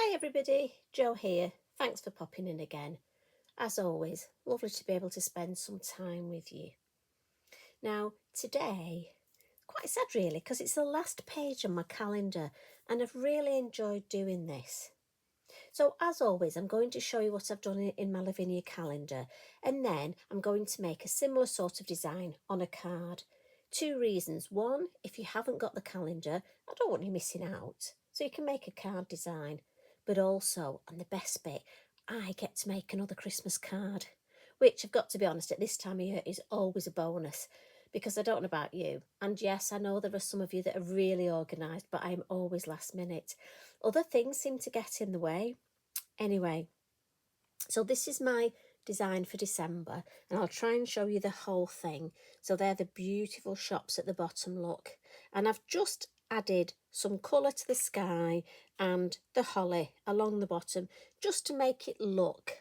Hi everybody, Jo here. Thanks for popping in again. As always, lovely to be able to spend some time with you. Now, today, quite sad really, because it's the last page on my calendar and I've really enjoyed doing this. So as always, I'm going to show you what I've done in my Lavinia calendar, and then I'm going to make a similar sort of design on a card. Two reasons. One, if you haven't got the calendar, I don't want you missing out. So you can make a card design. But also, and the best bit, I get to make another Christmas card, which I've got to be honest, at this time of year is always a bonus, because I don't know about you. And yes, I know there are some of you that are really organised, but I'm always last minute. Other things seem to get in the way. Anyway, so this is my design for December, and I'll try and show you the whole thing. So they're the beautiful shops at the bottom, look. And I've just added some colour to the sky and the holly along the bottom, just to make it look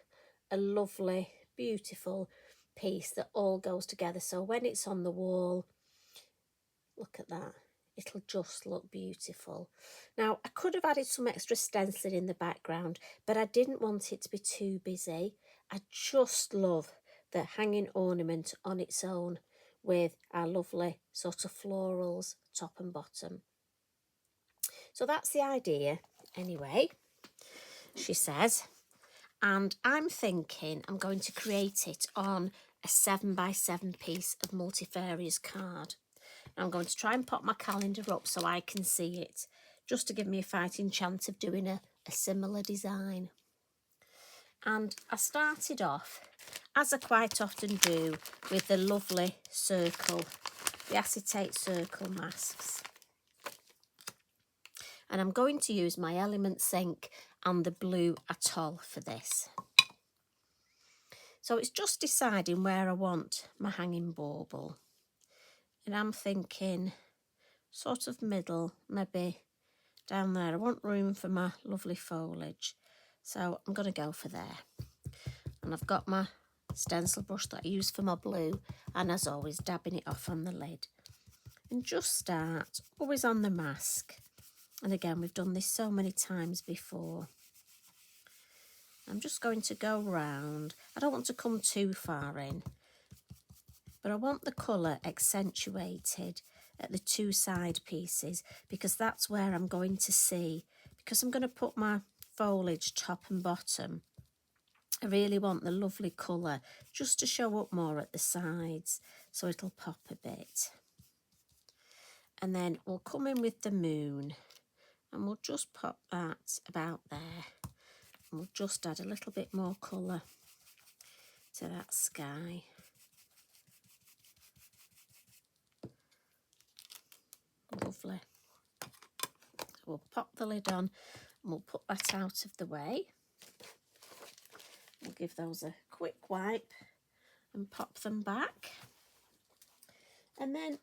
a lovely, beautiful piece that all goes together. So when it's on the wall, look at that. It'll just look beautiful. Now, I could have added some extra stenciling in the background, but I didn't want it to be too busy. I just love the hanging ornament on its own with our lovely sort of florals top and bottom. So that's the idea anyway, she says. And I'm thinking I'm going to create it on a 7x7 piece of multifarious card. I'm going to try and pop my calendar up so I can see it, just to give me a fighting chance of doing a similar design. And I started off, as I quite often do, with the lovely circle, the acetate circle masks. And I'm going to use my Elements ink and the Blue Atoll for this. So it's just deciding where I want my hanging bauble. And I'm thinking sort of middle, maybe down there. I want room for my lovely foliage, so I'm going to go for there. And I've got my stencil brush that I use for my blue, and as always, dabbing it off on the lid. And just start, always on the mask. And again, we've done this so many times before. I'm just going to go round. I don't want to come too far in, but I want the colour accentuated at the two side pieces, because that's where I'm going to see, because I'm going to put my foliage top and bottom. I really want the lovely colour just to show up more at the sides, so it'll pop a bit. And then we'll come in with the moon, and we'll just pop that about there, and we'll just add a little bit more colour to that sky. Lovely. We'll pop the lid on and we'll put that out of the way. We'll give those a quick wipe and pop them back. And then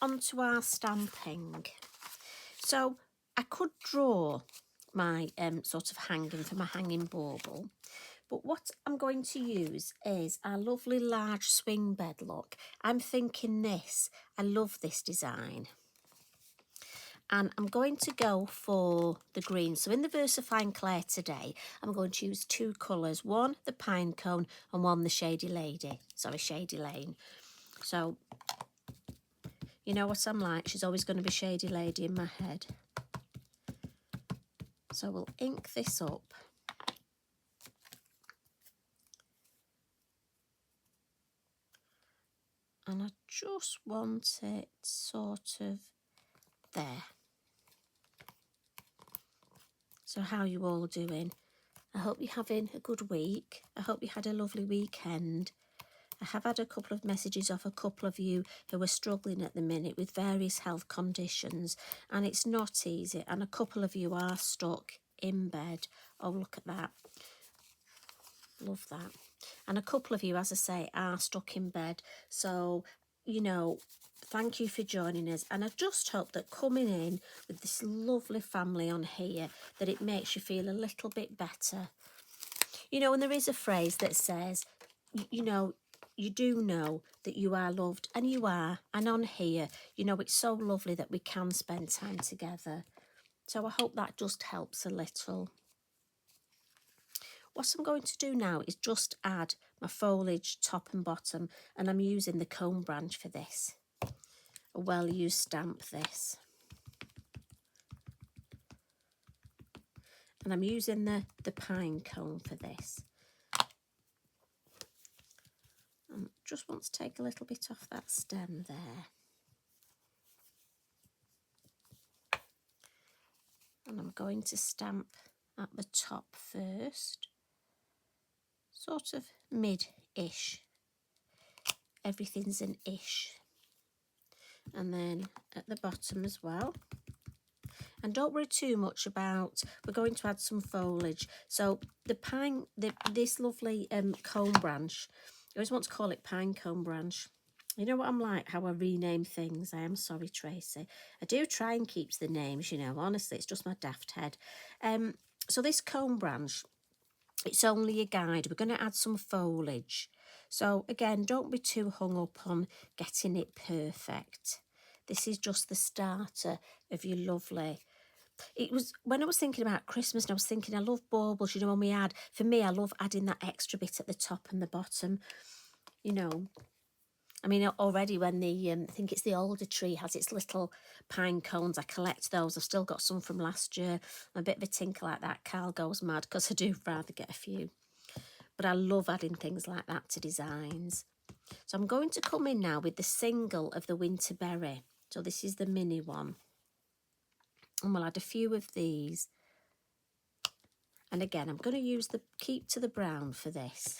onto our stamping. So I could draw my sort of hanging for my hanging bauble, but what I'm going to use is our lovely large swing bed look. I'm thinking this, I love this design. And I'm going to go for the green. So in the Versafine Clair today, I'm going to use two colours. One, the pine cone, and one, the shady lady. Sorry, shady lane. So, you know what I'm like. She's always going to be shady lady in my head. So we'll ink this up. And I just want it sort of there. So how are you all doing? I hope you're having a good week. I hope you had a lovely weekend. I have had a couple of messages off a couple of you who are struggling at the minute with various health conditions, and it's not easy, and a couple of you are stuck in bed. Oh, look at that. Love that. And a couple of you, as I say, are stuck in bed. So, you know, thank you for joining us. And I just hope that coming in with this lovely family on here, that it makes you feel a little bit better. You know, and there is a phrase that says, you know, you do know that you are loved, and you are. And on here, you know, it's so lovely that we can spend time together. So I hope that just helps a little. What I'm going to do now is just add my foliage top and bottom, and I'm using the comb branch for this. A well-used stamp, this. And I'm using the pine cone for this. And just want to take a little bit off that stem there. And I'm going to stamp at the top first, sort of mid-ish. Everything's an ish. And then at the bottom as well. And don't worry too much about, we're going to add some foliage. So the pine, this lovely cone branch, I always want to call it pine cone branch. You know what I'm like, how I rename things. I am sorry, Tracy. I do try and keep the names, you know, honestly, it's just my daft head. So this cone branch, it's only a guide. We're going to add some foliage. So again, don't be too hung up on getting it perfect. This is just the starter of your lovely. It was when I was thinking about Christmas, and I was thinking I love baubles, you know, when we add, for me, I love adding that extra bit at the top and the bottom, you know. I mean, already when the, I think it's the older tree has its little pine cones, I collect those. I've still got some from last year. I'm a bit of a tinker like that. Carl goes mad because I do rather get a few. But I love adding things like that to designs. So I'm going to come in now with the single of the winter berry. So this is the mini one. And we'll add a few of these. And again, I'm going to use the keep to the brown for this.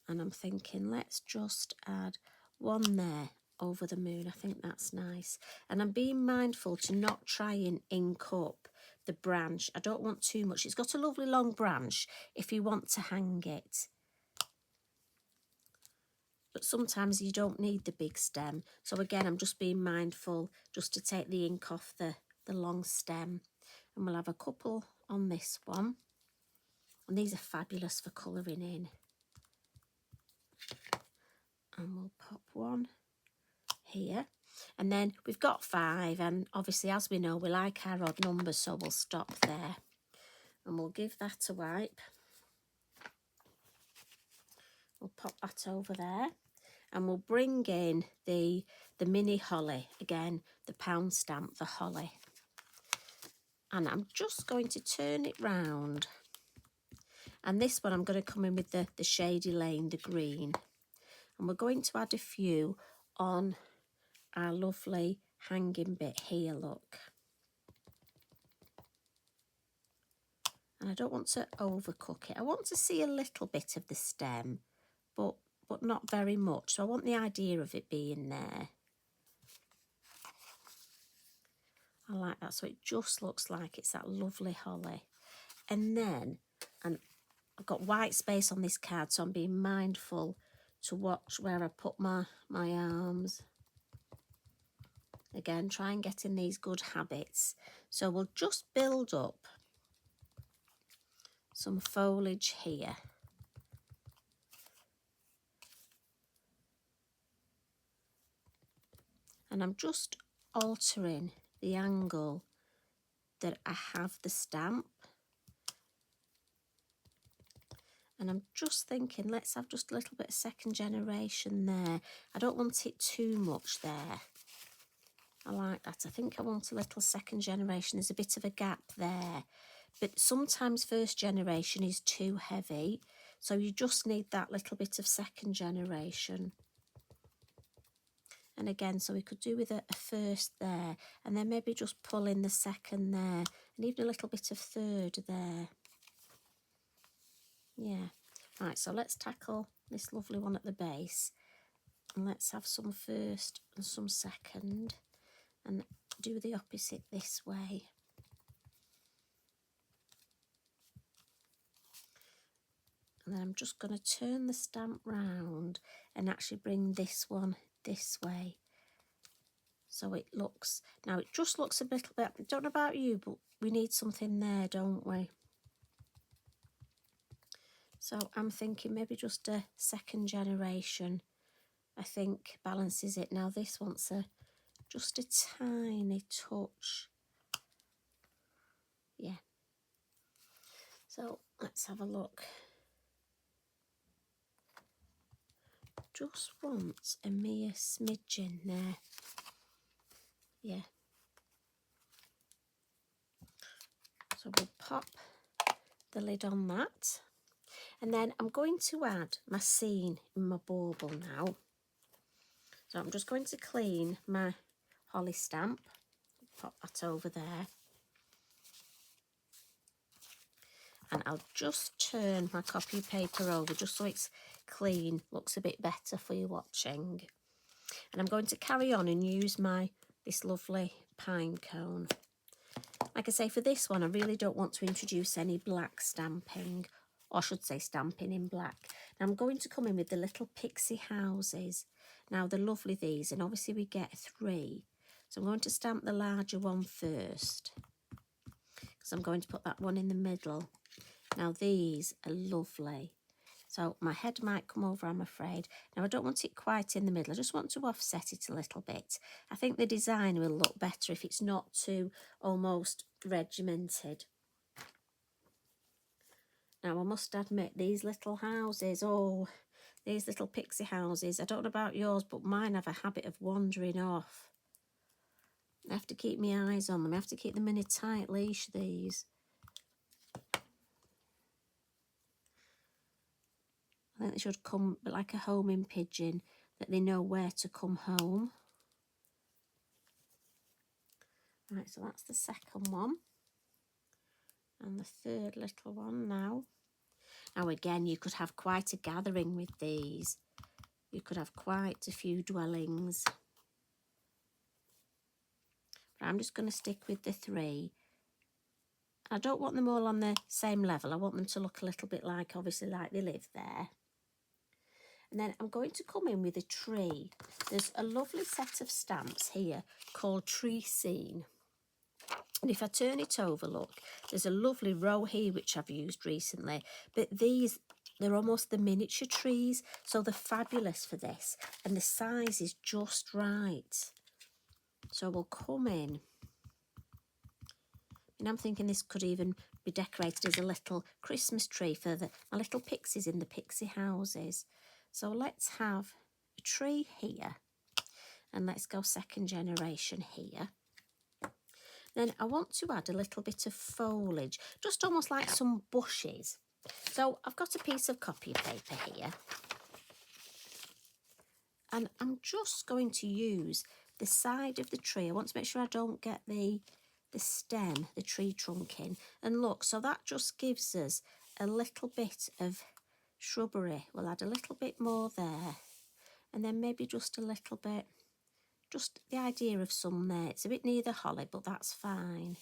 And I'm thinking, let's just add one there over the moon. I think that's nice. And I'm being mindful to not try and ink up the branch. I don't want too much. It's got a lovely long branch if you want to hang it. But sometimes you don't need the big stem. So again, I'm just being mindful just to take the ink off the long stem. And we'll have a couple on this one. And these are fabulous for colouring in. And we'll pop one here. And then we've got 5. And obviously, as we know, we like our odd numbers, so we'll stop there. And we'll give that a wipe. We'll pop that over there. And we'll bring in the mini holly. Again, the pound stamp, the holly. And I'm just going to turn it round. And this one, I'm going to come in with the Shady Lane, the green. And we're going to add a few on our lovely hanging bit here, look. And I don't want to overcook it. I want to see a little bit of the stem, but not very much. So I want the idea of it being there. I like that. So it just looks like it's that lovely holly. And then, and I've got white space on this card, so I'm being mindful to watch where I put my arms. Again, try and get in these good habits. So we'll just build up some foliage here. And I'm just altering the angle that I have the stamp. And I'm just thinking, let's have just a little bit of second generation there. I don't want it too much there. I like that. I think I want a little second generation. There's a bit of a gap there. But sometimes first generation is too heavy. So you just need that little bit of second generation. And again, so we could do with a first there. And then maybe just pull in the second there. And even a little bit of third there. Yeah. Right, so let's tackle this lovely one at the base. And let's have some first and some second. And do the opposite this way. And then I'm just going to turn the stamp round and actually bring this one this way. So it looks, now it just looks a little bit, I don't know about you, but we need something there, don't we? So I'm thinking maybe just a second generation, I think, balances it. Now this wants a just a tiny touch. Yeah. So let's have a look. Just want a mere smidgen there. Yeah. So we'll pop the lid on that. And then I'm going to add my scene in my bauble now. So I'm just going to clean my holly stamp. Pop that over there. And I'll just turn my copy paper over just so it's clean, looks a bit better for you watching. And I'm going to carry on and use this lovely pine cone. Like I say, for this one, I really don't want to introduce any black stamping, or I should say stamping in black. Now I'm going to come in with the little pixie houses. Now they're lovely, these, and obviously we get 3. So I'm going to stamp the larger one first, because I'm going to put that one in the middle. Now these are lovely. So my head might come over, I'm afraid. Now I don't want it quite in the middle. I just want to offset it a little bit. I think the design will look better if it's not too almost regimented. Now I must admit, these little houses, oh, these little pixie houses, I don't know about yours, but mine have a habit of wandering off. I have to keep my eyes on them. I have to keep them in a tight leash, these. I think they should come like a homing pigeon, that they know where to come home. Right, so that's the second one. And the third little one now. Now again, you could have quite a gathering with these. You could have quite a few dwellings. But I'm just going to stick with the 3. I don't want them all on the same level. I want them to look a little bit like, obviously, like they live there. And then I'm going to come in with a tree. There's a lovely set of stamps here called Tree Scene. And if I turn it over, look, there's a lovely row here which I've used recently. But these, they're almost the miniature trees, so they're fabulous for this. And the size is just right. So we'll come in. And I'm thinking this could even be decorated as a little Christmas tree for my little pixies in the pixie houses. So let's have a tree here. And let's go second generation here. Then I want to add a little bit of foliage, just almost like some bushes. So I've got a piece of copy paper here. And I'm just going to use the side of the tree. I want to make sure I don't get the stem, the tree trunk in. And look, so that just gives us a little bit of shrubbery. We'll add a little bit more there. And then maybe just a little bit, just the idea of some there. It's a bit near the holly, but that's fine.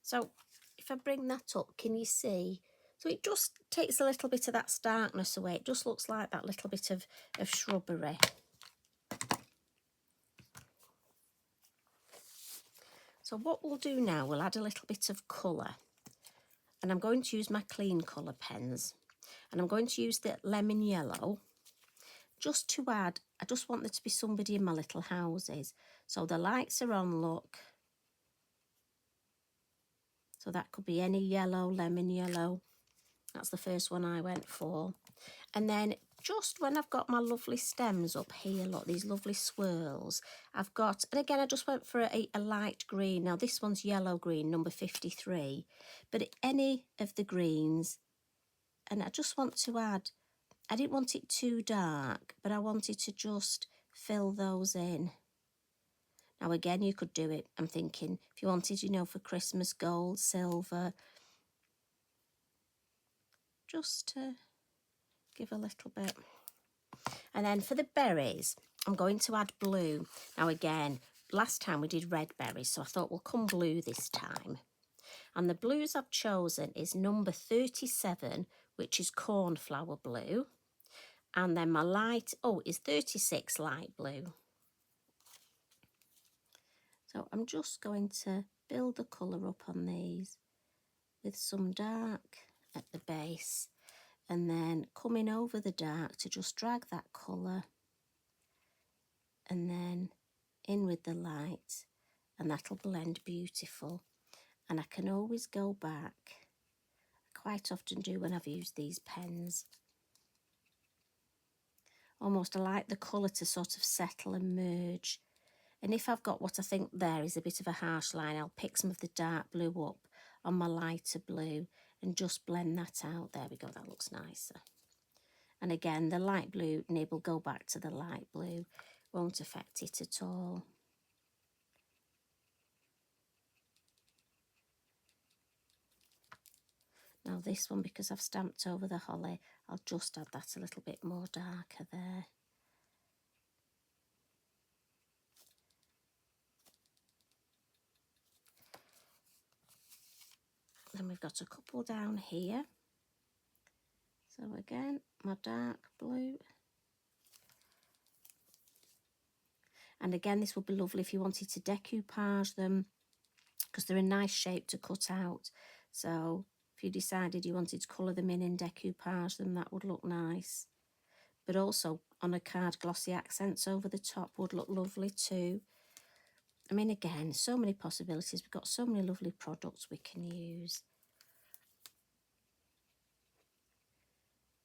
So if I bring that up, can you see? So it just takes a little bit of that starkness away. It just looks like that little bit of shrubbery. So what we'll do now, we'll add a little bit of colour. And I'm going to use my clean colour pens. And I'm going to use the lemon yellow. Just to add, I just want there to be somebody in my little houses. So the lights are on, look. So that could be any yellow, lemon yellow. That's the first one I went for. And then just when I've got my lovely stems up here, look, these lovely swirls, I've got, and again, I just went for a light green. Now this one's yellow green, number 53, but any of the greens, and I just want to add, I didn't want it too dark, but I wanted to just fill those in. Now again, you could do it, I'm thinking, if you wanted, you know, for Christmas, gold, silver, just to give a little bit. And then for the berries, I'm going to add blue. Now again, last time we did red berries, so I thought we'll come blue this time. And the blues I've chosen is number 37, which is cornflower blue. And then my light, is 36 light blue. So I'm just going to build the colour up on these with some dark at the base. And then coming over the dark to just drag that colour and then in with the light, and that'll blend beautiful. And I can always go back. I quite often do when I've used these pens. Almost I like the colour to sort of settle and merge. And if I've got what I think there is a bit of a harsh line, I'll pick some of the dark blue up on my lighter blue and just blend that out. There we go, that looks nicer. And again, the light blue nib will go back to the light blue, won't affect it at all. Now this one, because I've stamped over the holly, I'll just add that a little bit more darker there. Then we've got a couple down here. So again, my dark blue. And again, this would be lovely if you wanted to decoupage them, because they're a nice shape to cut out. So if you decided you wanted to colour them in and decoupage them, that would look nice. But also on a card, glossy accents over the top would look lovely too. I mean, again, so many possibilities. We've got so many lovely products we can use.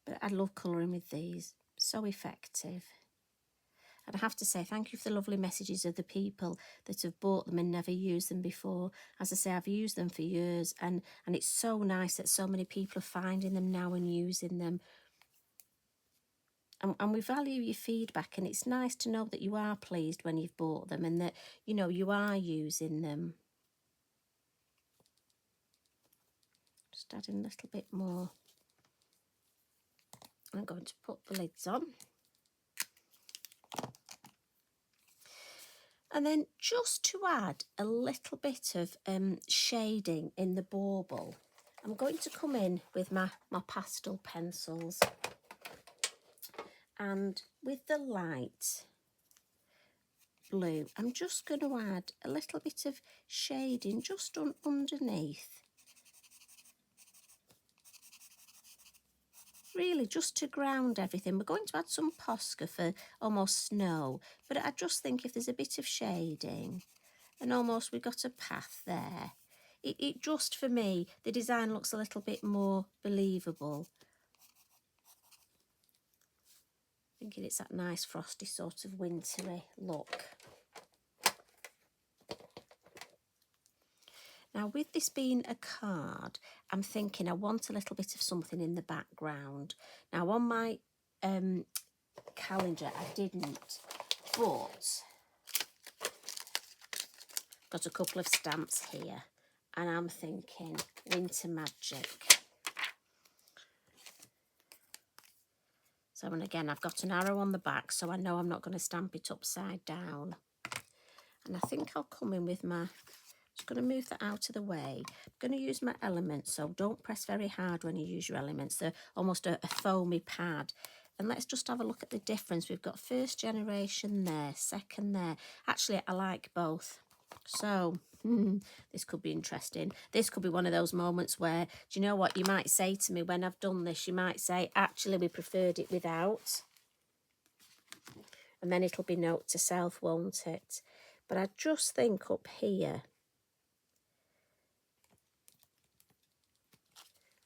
But I love colouring with these, so effective. And I have to say thank you for the lovely messages of the people that have bought them and never used them before. As I say, I've used them for years, and it's so nice that so many people are finding them now and using them. And we value your feedback, and it's nice to know that you are pleased when you've bought them and that, you know, you are using them. Just adding a little bit more. I'm going to put the lids on. And then just to add a little bit of shading in the bauble, I'm going to come in with my pastel pencils. And with the light blue, I'm just going to add a little bit of shading just underneath. Really just to ground everything. We're going to add some Posca for almost snow, but I just think if there's a bit of shading and almost we've got a path there, it just, for me, the design looks a little bit more believable. Thinking it's that nice frosty sort of wintry look. Now, with this being a card, I'm thinking I want a little bit of something in the background. Now, on my calendar, I didn't, but got a couple of stamps here, and I'm thinking winter magic. So, and again, I've got an arrow on the back, so I know I'm not going to stamp it upside down. And I think I'll come in with my, just going to move that out of the way. I'm going to use my elements, so don't press very hard when you use your elements. They're almost a foamy pad. And let's just have a look at the difference. We've got first generation there, second there. Actually, I like both. So, this could be interesting. This could be one of those moments where, do you know what, you might say to me when I've done this, you might say, actually, we preferred it without. And then it'll be note to self, won't it? But I just think up here,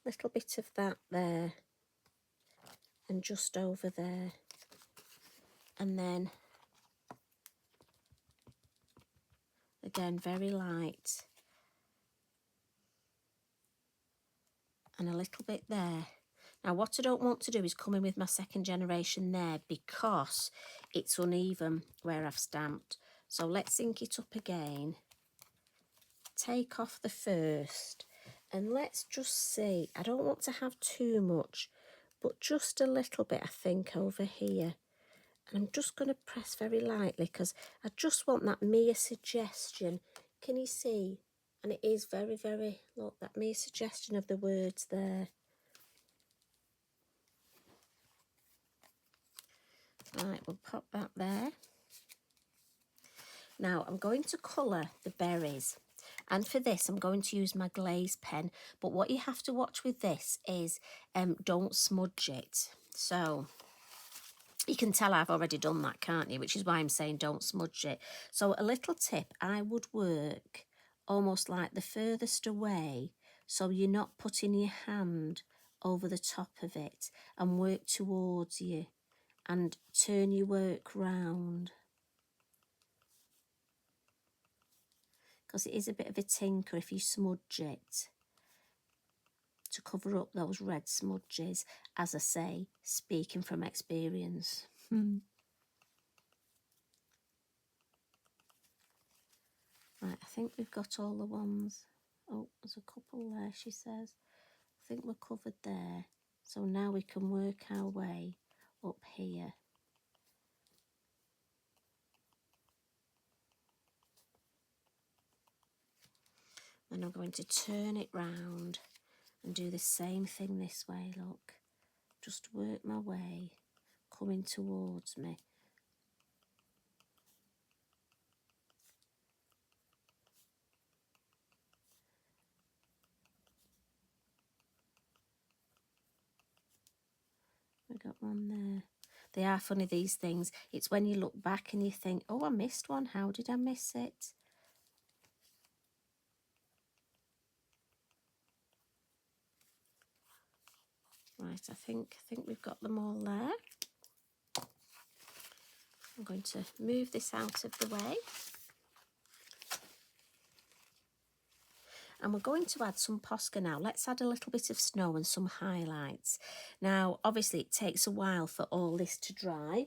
little bit of that there, and just over there, and then again very light, and a little bit there. Now what I don't want to do is come in with my second generation there, because it's uneven where I've stamped. So let's ink it up again, take off the first, and let's just see. I don't want to have too much, but just a little bit, I think, over here. And I'm just going to press very lightly, because I just want that mere suggestion. Can you see? And it is very, very, look, that mere suggestion of the words there. Right, we'll pop that there. Now I'm going to colour the berries. And for this, I'm going to use my glaze pen. But what you have to watch with this is don't smudge it. So You can tell I've already done that, can't you? Which is why I'm saying don't smudge it. So a little tip, I would work almost like the furthest away, so you're not putting your hand over the top of it, and work towards you and turn your work round. Because it is a bit of a tinker if you smudge it, to cover up those red smudges, as I say, speaking from experience. Right, I think we've got all the ones. Oh, there's a couple there, she says. I think we're covered there. So now we can work our way up here. Then I'm going to turn it round and do the same thing this way, look. Just work my way, coming towards me. We got one there. They are funny, these things. It's when you look back and you think, oh, I missed one. How did I miss it? Right, I think we've got them all there. I'm going to move this out of the way. And we're going to add some Posca now. Let's add a little bit of snow and some highlights. Now, obviously, it takes a while for all this to dry.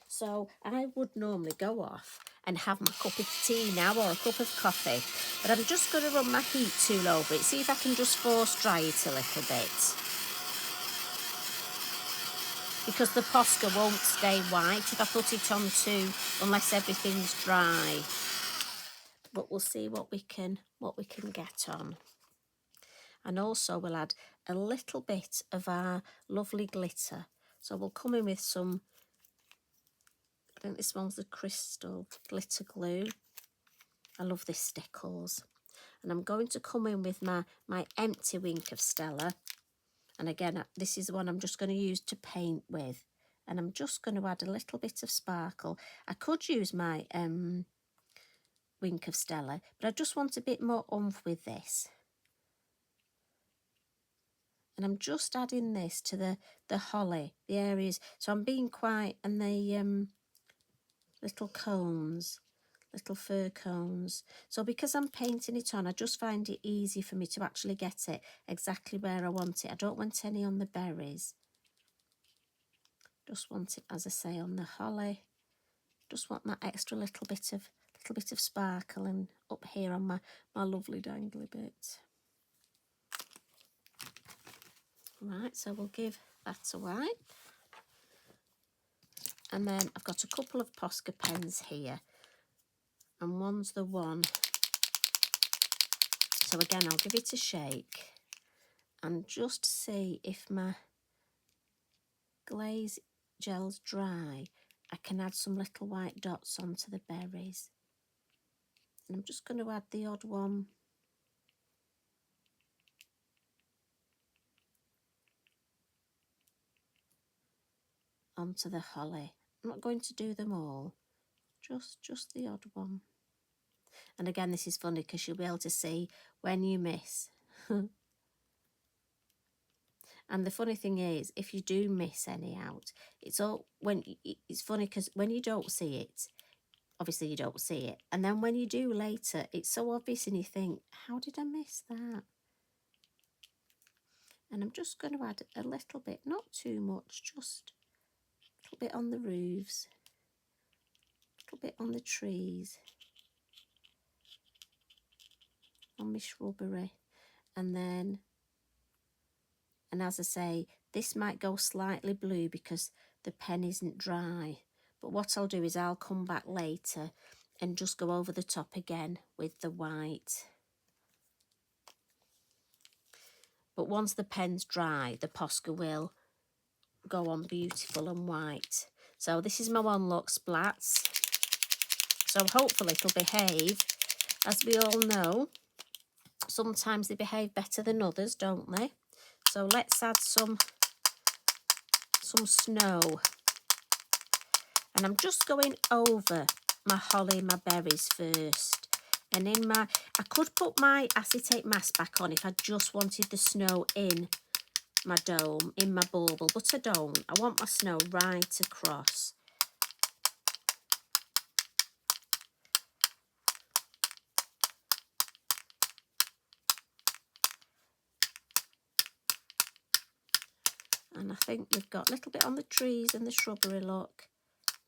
So I would normally go off and have my cup of tea now, or a cup of coffee. But I'm just going to run my heat tool over it, see if I can just force dry it a little bit. Because the Posca won't stay white if I put it on too, unless everything's dry. But we'll see what we can get on. And also we'll add a little bit of our lovely glitter. So we'll come in with some, I think this one's the crystal glitter glue. I love this stickles. And I'm going to come in with my empty wink of Stella. And again, this is the one I'm just going to use to paint with. And I'm just going to add a little bit of sparkle. I could use my wink of Stella, but I just want a bit more oomph with this. And I'm just adding this to the holly, the areas. So I'm being quite, and the little cones, little fir cones. So because I'm painting it on, I just find it easy for me to actually get it exactly where I want it. I don't want any on the berries. Just want it, as I say, on the holly. Just want that extra little bit of sparkle, and up here on my lovely dangly bit. Right, so we'll give that a wipe. And then I've got a couple of Posca pens here. And one's the one. So again, I'll give it a shake. And just see if my glaze gel's dry, I can add some little white dots onto the berries. And I'm just going to add the odd one. Onto the holly. I'm not going to do them all, just the odd one. And again, this is funny because you'll be able to see when you miss. And the funny thing is, if you do miss any out, it's funny because when you don't see it, obviously you don't see it, and then when you do later, it's so obvious and you think, how did I miss that? And I'm just going to add a little bit, not too much, just a little bit on the roofs, a little bit on the trees, on my shrubbery, and as I say, this might go slightly blue because the pen isn't dry. But what I'll do is I'll come back later and just go over the top again with the white. But once the pen's dry, the Posca will go on beautiful and white. So this is my one look splats. So hopefully it'll behave. As we all know, sometimes they behave better than others, don't they? So let's add some snow. And I'm just going over my holly, my berries first. And in my, I could put my acetate mask back on if I just wanted the snow in my dome, in my bauble, but I don't. I want my snow right across. And I think we've got a little bit on the trees and the shrubbery, look.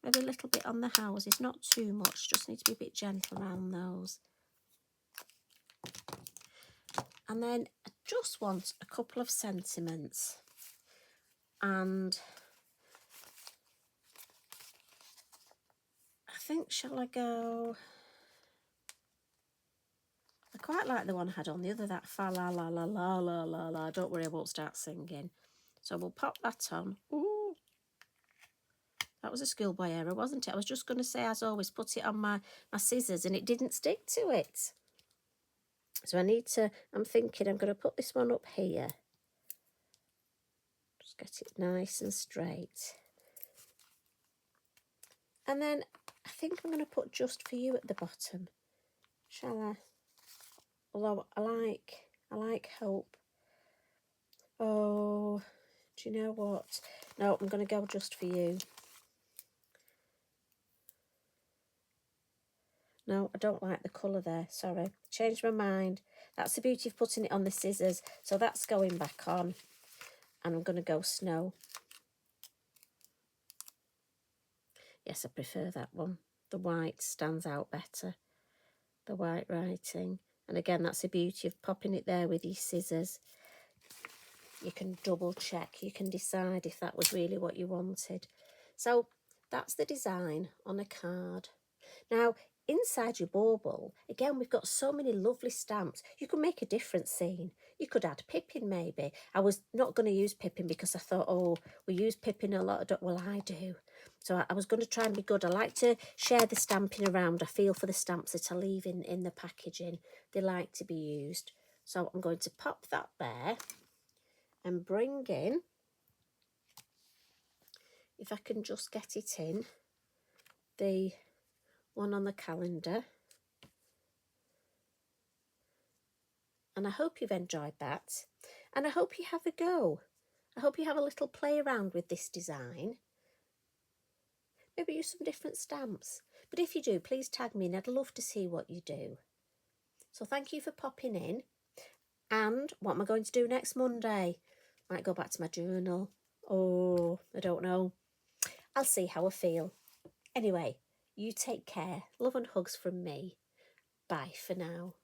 Maybe a little bit on the houses, not too much, just need to be a bit gentle around those. And then I just want a couple of sentiments. And I think, shall I go? I quite like the one I had on the other, that fa la la la la la la la. Don't worry, I won't start singing. So we'll pop that on. Ooh. That was a schoolboy error, wasn't it? I was just going to say, as always, put it on my scissors and it didn't stick to it. So I need to, I'm thinking I'm going to put this one up here. Just get it nice and straight. And then I think I'm going to put just for you at the bottom. Shall I? Although I like hope. Oh, do you know what? No, I'm going to go just for you. No, I don't like the colour there, sorry. Changed my mind. That's the beauty of putting it on the scissors. So that's going back on. And I'm going to go snow. Yes, I prefer that one. The white stands out better. The white writing. And again, that's the beauty of popping it there with your scissors. You can double check. You can decide if that was really what you wanted. So that's the design on a card. Now, inside your bauble, again, we've got so many lovely stamps. You can make a different scene. You could add Pippin, maybe. I was not going to use Pippin because I thought, oh, we use Pippin a lot. Well, I do. So I was going to try and be good. I like to share the stamping around. I feel for the stamps that I leave in the packaging. They like to be used. So I'm going to pop that there and bring in, if I can just get it in, the one on the calendar. And I hope you've enjoyed that. And I hope you have a go. I hope you have a little play around with this design. Maybe use some different stamps. But if you do, please tag me and I'd love to see what you do. So thank you for popping in. And what am I going to do next Monday? Might go back to my journal. Oh, I don't know. I'll see how I feel. Anyway, you take care. Love and hugs from me. Bye for now.